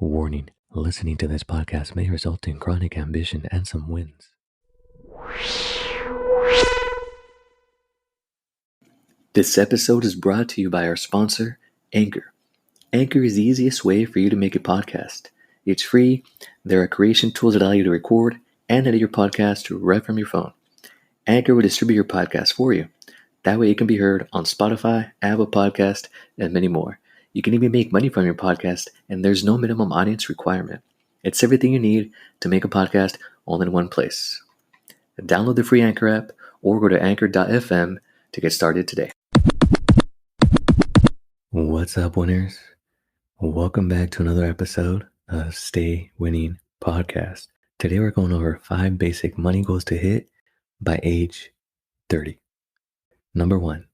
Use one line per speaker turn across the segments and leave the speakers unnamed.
Warning, listening to this podcast may result in chronic ambition and some wins. This episode is brought to you by our sponsor, Anchor. Anchor is the easiest way for you to make a podcast. It's free. There are creation tools that allow you to record and edit your podcast right from your phone. Anchor will distribute your podcast for you. That way it can be heard on Spotify, Apple Podcast, and many more. You can even make money from your podcast, and there's no minimum audience requirement. It's everything you need to make a podcast all in one place. Download the free Anchor app or go to anchor.fm to get started today. What's up, winners? Welcome back to another episode of Stay Winning Podcast. Today we're going over 5 basic money goals to hit by age 30. Number 1,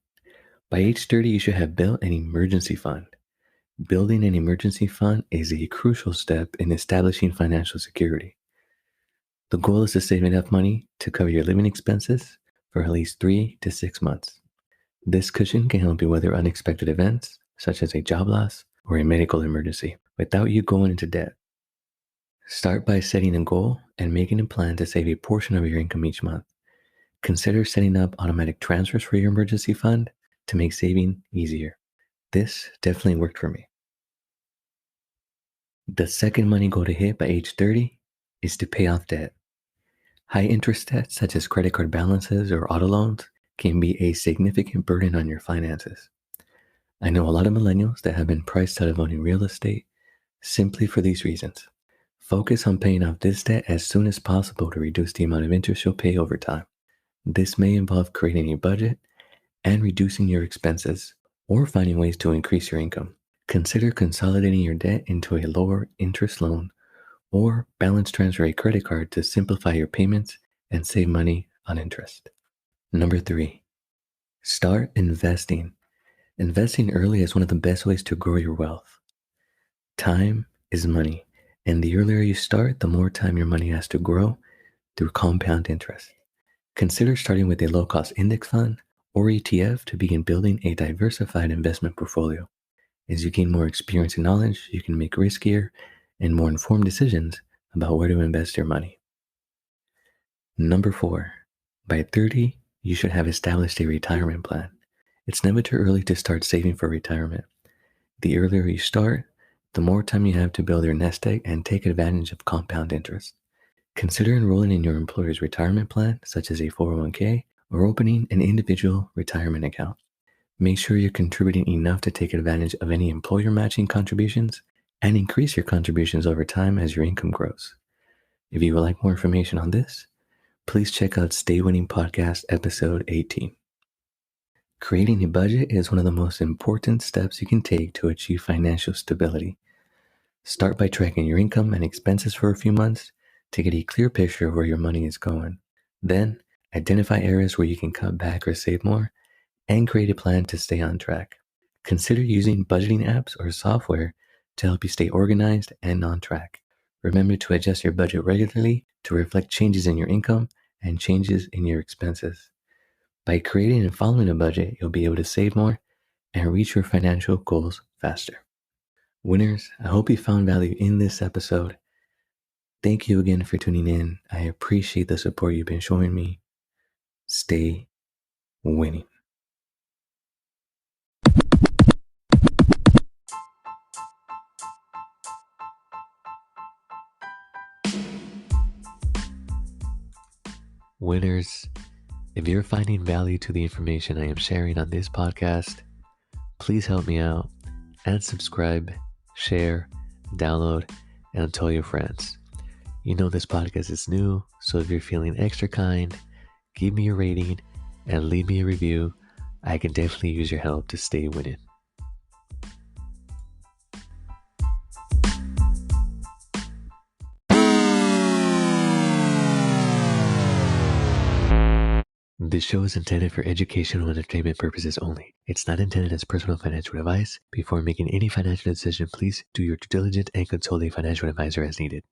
by age 30, you should have built an emergency fund. Building an emergency fund is a crucial step in establishing financial security. The goal is to save enough money to cover your living expenses for at least 3 to 6 months. This cushion can help you weather unexpected events, such as a job loss or a medical emergency, without you going into debt. Start by setting a goal and making a plan to save a portion of your income each month. Consider setting up automatic transfers for your emergency fund to make saving easier. This definitely worked for me. The second money goal to hit by age 30 is to pay off debt. High interest debt, such as credit card balances or auto loans, can be a significant burden on your finances. I know a lot of millennials that have been priced out of owning real estate simply for these reasons. Focus on paying off this debt as soon as possible to reduce the amount of interest you'll pay over time. This may involve creating a budget and reducing your expenses, or finding ways to increase your income. Consider consolidating your debt into a lower interest loan or balance transfer a credit card to simplify your payments and save money on interest. Number 3, start investing. Investing early is one of the best ways to grow your wealth. Time is money, and the earlier you start, the more time your money has to grow through compound interest. Consider starting with a low-cost index fund or ETF to begin building a diversified investment portfolio. As you gain more experience and knowledge, you can make riskier and more informed decisions about where to invest your money. Number 4, by 30, you should have established a retirement plan. It's never too early to start saving for retirement. The earlier you start, the more time you have to build your nest egg and take advantage of compound interest. Consider enrolling in your employer's retirement plan, such as a 401k, or opening an individual retirement account. Make sure you're contributing enough to take advantage of any employer matching contributions and increase your contributions over time as your income grows. If you would like more information on this, please check out Stay Winning Podcast episode 18. Creating a budget is one of the most important steps you can take to achieve financial stability. Start by tracking your income and expenses for a few months to get a clear picture of where your money is going. Then, identify areas where you can cut back or save more, and create a plan to stay on track. Consider using budgeting apps or software to help you stay organized and on track. Remember to adjust your budget regularly to reflect changes in your income and changes in your expenses. By creating and following a budget, you'll be able to save more and reach your financial goals faster. Winners, I hope you found value in this episode. Thank you again for tuning in. I appreciate the support you've been showing me. Stay winning. Winners, if you're finding value to the information I am sharing on this podcast, please help me out and subscribe, share, download, and tell your friends. You know this podcast is new, so if you're feeling extra kind, give me a rating and leave me a review. I can definitely use your help to stay winning. This show is intended for educational and entertainment purposes only. It's not intended as personal financial advice. Before making any financial decision, please do your due diligence and consult a financial advisor as needed.